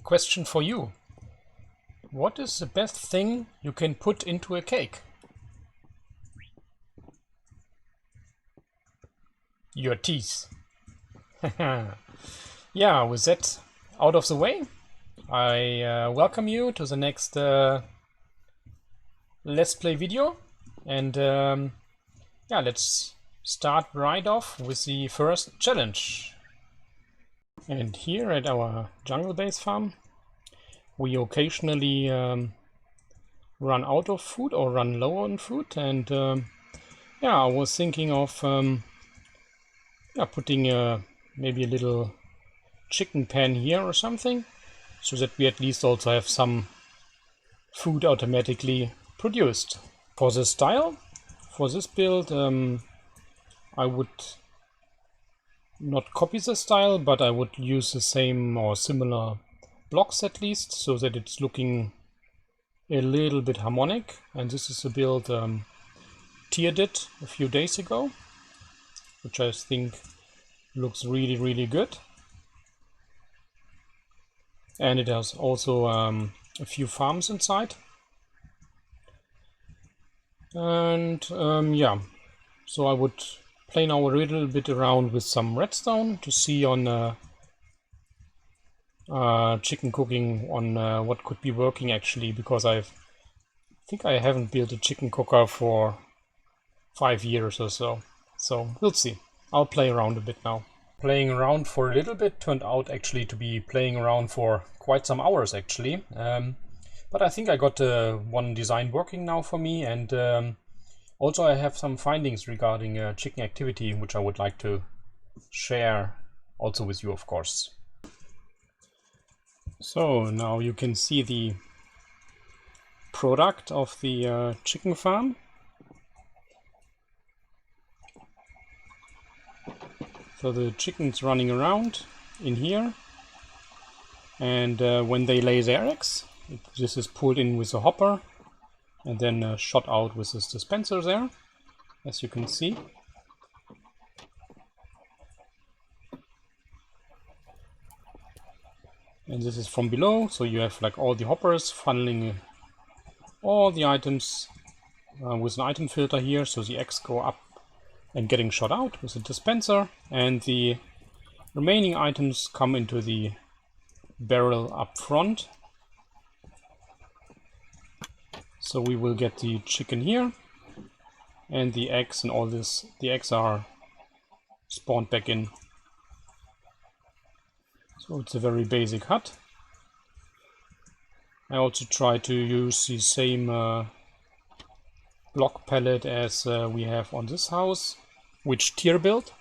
Question for you. What is the best thing you can put into a cake? Your teeth. Yeah, with that out of the way, I welcome you to the next Let's Play video. And yeah, let's start right off with the first challenge. And here at our jungle base farm, we occasionally run out of food or run low on food, and yeah, I was thinking of putting maybe a little chicken pen here or something, so that we at least also have some food automatically produced. For this style, for this build, I would not copy the style, but I would use the same or similar blocks at least, so that it's looking a little bit harmonic. And this is a build Tier did a few days ago, which I think looks really good. And it has also a few farms inside. And yeah, so I would play now a little bit around with some redstone to see on chicken cooking on what could be working actually, because I think I haven't built a chicken cooker for 5 years or so. So we'll see. I'll play around a bit now. Playing around for a little bit turned out actually to be playing around for quite some hours actually. But I think I got one design working now for me, and also I have some findings regarding chicken activity, which I would like to share also with you, of course. So now you can see the product of the chicken farm. So the chickens running around in here, and when they lay their eggs, this is pulled in with a hopper and then shot out with this dispenser there, as you can see. And this is from below, so you have like all the hoppers funneling all the items with an item filter here, so the eggs go up and getting shot out with a dispenser, and the remaining items come into the barrel up front. So we will get the chicken here, and the eggs and all this. The eggs are spawned back in. So it's a very basic hut. I also try to use the same block palette as we have on this house, which Tier built.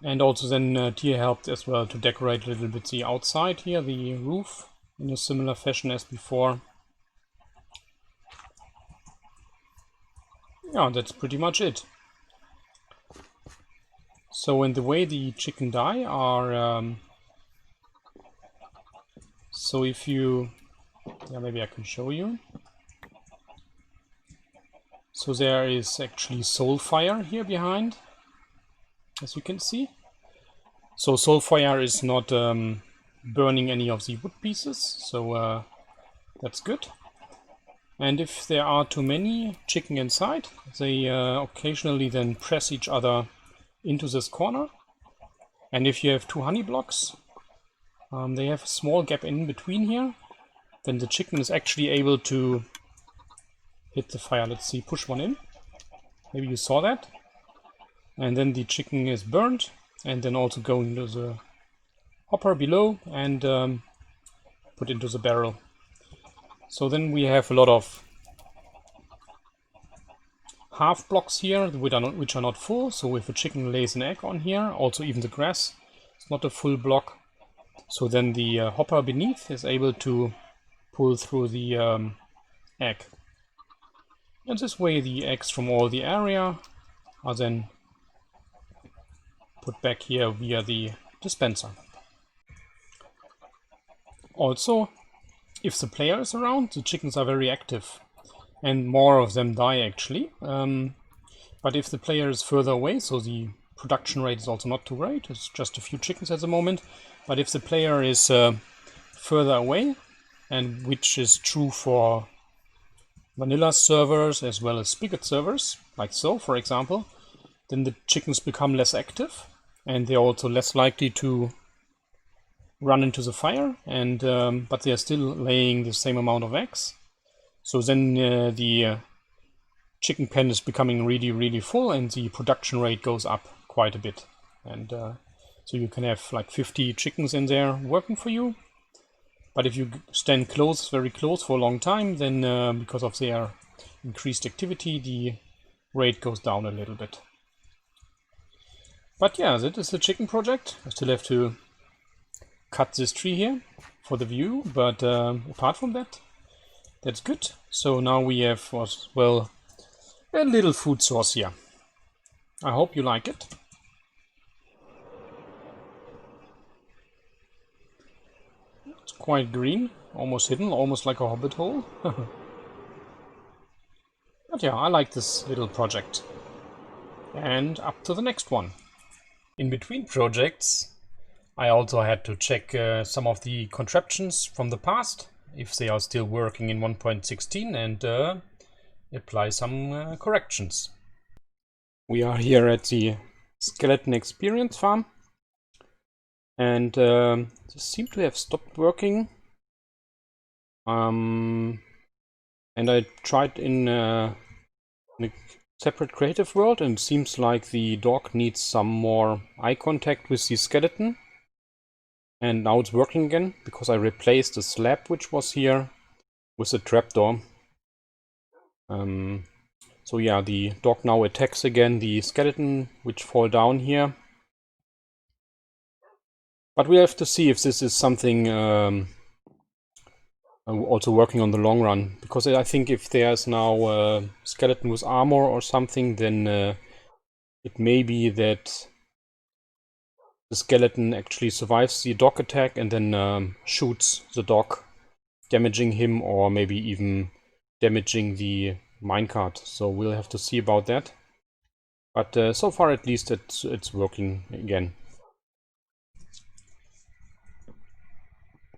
And also then Tier helped as well to decorate a little bit the outside here, the roof, in a similar fashion as before. Yeah, that's pretty much it. So in the way the chicken die are, so if you, yeah, maybe I can show you. So there is actually soul fire here behind, as you can see. So soul fire is not burning any of the wood pieces, so that's good. And if there are too many chicken inside, they occasionally then press each other into this corner. And if you have 2 honey blocks, they have a small gap in between here, then the chicken is actually able to hit the fire. Let's see, push one in. Maybe you saw that. And then the chicken is burned, and then also go into the hopper below and put into the barrel. So then we have a lot of half blocks here which are not full. So if a chicken lays an egg on here, also even the grass, it's not a full block. So then the hopper beneath is able to pull through the egg. And this way the eggs from all the area are then put back here via the dispenser. Also, if the player is around, the chickens are very active, and more of them die actually. But if the player is further away, so the production rate is also not too great, it's just a few chickens at the moment. But if the player is further away, and which is true for vanilla servers as well as spigot servers, like so, for example, then the chickens become less active, and they're also less likely to run into the fire, and but they are still laying the same amount of eggs. So then the chicken pen is becoming really, really full, and the production rate goes up quite a bit. And so you can have like 50 chickens in there working for you. But if you stand close, very close for a long time, then because of their increased activity, the rate goes down a little bit. But yeah, that is the chicken project. I still have to cut this tree here for the view, but apart from that, that's good. So now we have, well, a little food source here. I hope you like it. It's quite green, almost hidden, almost like a hobbit hole. But yeah, I like this little project. And up to the next one. In between projects, I also had to check some of the contraptions from the past, if they are still working in 1.16, and apply some corrections. We are here at the Skeleton Experience Farm, and this seemed to have stopped working. And I tried in a separate creative world, and it seems like the dog needs some more eye contact with the skeleton. And now it's working again, because I replaced the slab which was here with a trapdoor. So yeah, the dog now attacks again the skeleton which fall down here. But we have to see if this is something also working on the long run, because I think if there's now a skeleton with armor or something, then it may be that the skeleton actually survives the dog attack and then shoots the dog, damaging him, or maybe even damaging the minecart. So we'll have to see about that. But so far at least it's working again.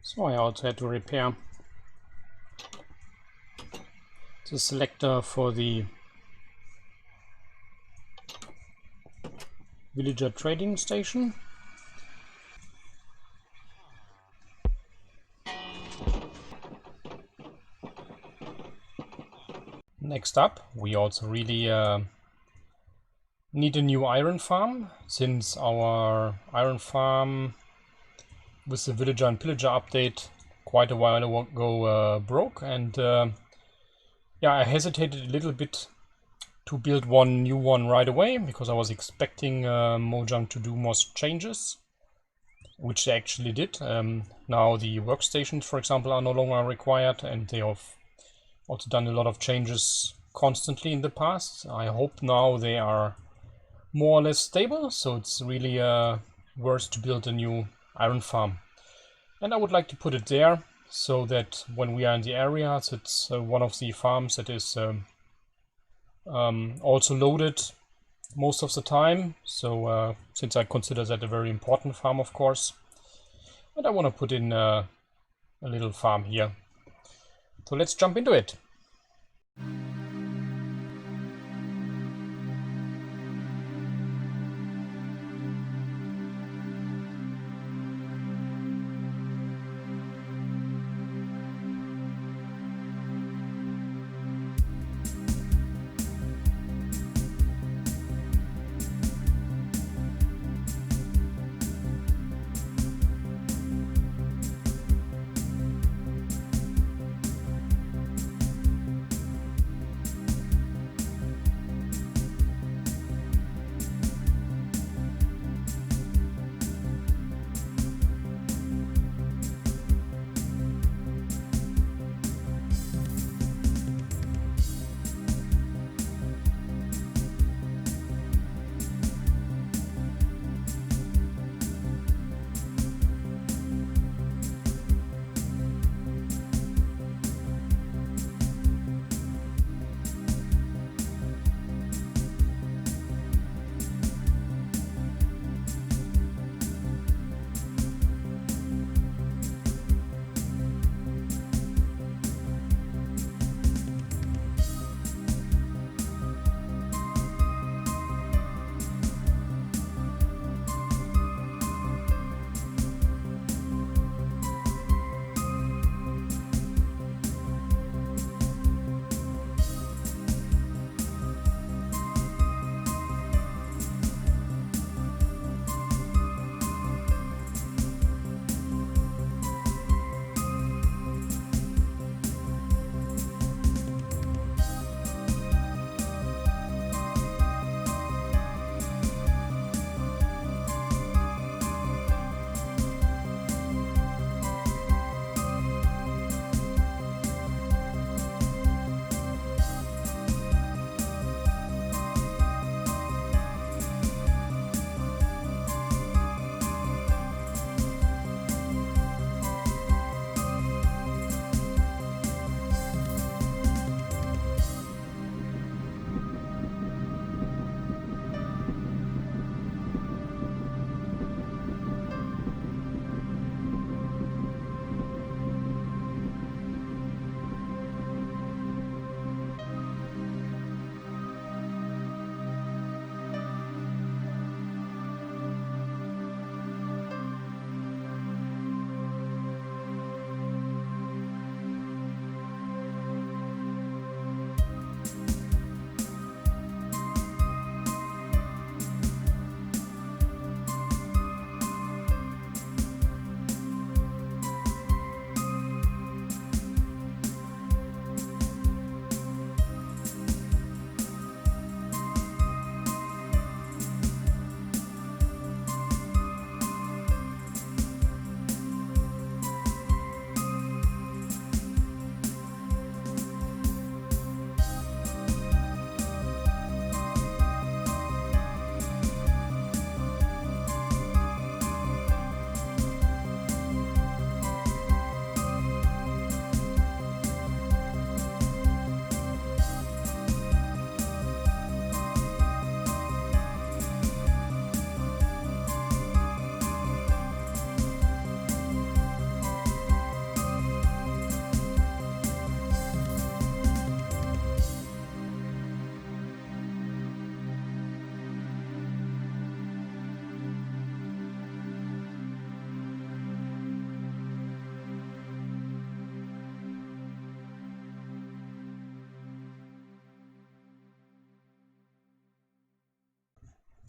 So I also had to repair the selector for the villager trading station. Next up, we also really need a new iron farm, since our iron farm with the villager and pillager update quite a while ago broke, and yeah, I hesitated a little bit to build one new one right away, because I was expecting Mojang to do most changes, which they actually did. Now the workstations, for example, are no longer required, and they have also done a lot of changes constantly in the past. I hope now they are more or less stable, so it's really worth to build a new iron farm. And I would like to put it there, so that when we are in the area, it's one of the farms that is also loaded most of the time. So since I consider that a very important farm, of course, and I want to put in a little farm here. So let's jump into it.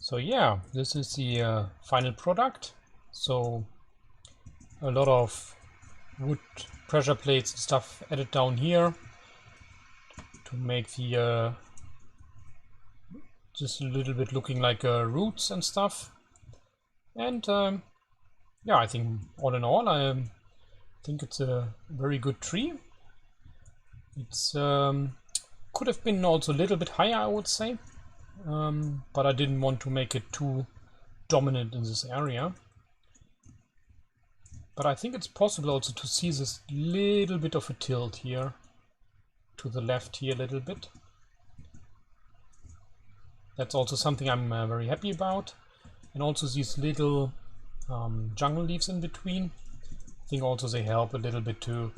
So yeah, this is the final product. So a lot of wood pressure plates and stuff added down here to make the just a little bit looking like roots and stuff. And yeah, I think all in all, I think it's a very good tree. It's could have been also a little bit higher, I would say, but I didn't want to make it too dominant in this area. But I think it's possible also to see this little bit of a tilt here to the left here a little bit. That's also something I'm very happy about. And also these little jungle leaves in between. I think also they help a little bit to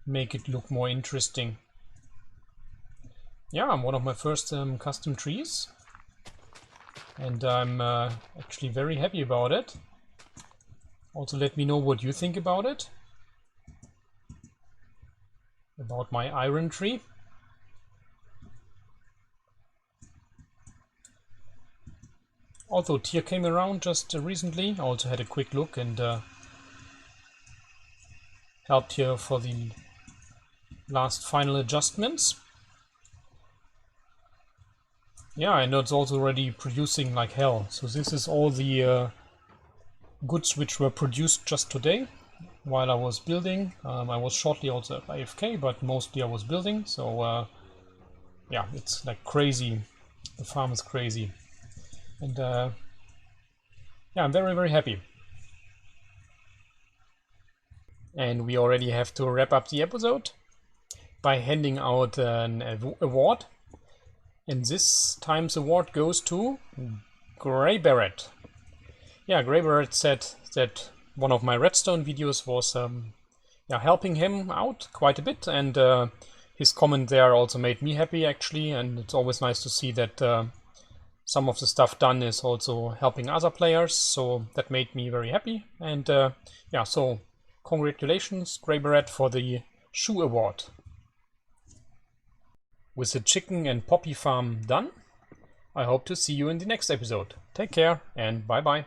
make it look more interesting. Yeah, I'm one of my first custom trees. And I'm actually very happy about it. Also let me know what you think about it. About my iron tree. Although Tyr came around just recently, I also had a quick look and helped here for the last final adjustments. Yeah, and it's also already producing like hell. So this is all the goods which were produced just today while I was building. I was shortly also at AFK, but mostly I was building. So yeah, it's like crazy. The farm is crazy. And yeah, I'm very, very happy. And we already have to wrap up the episode by handing out an award. And this time's award goes to Grey Beret. Yeah, Grey Beret said that one of my redstone videos was yeah, helping him out quite a bit, and his comment there also made me happy actually, and it's always nice to see that some of the stuff done is also helping other players, so that made me very happy. And yeah, so congratulations Grey Beret for the shoe award. With the chicken and poppy farm done, I hope to see you in the next episode. Take care and bye bye.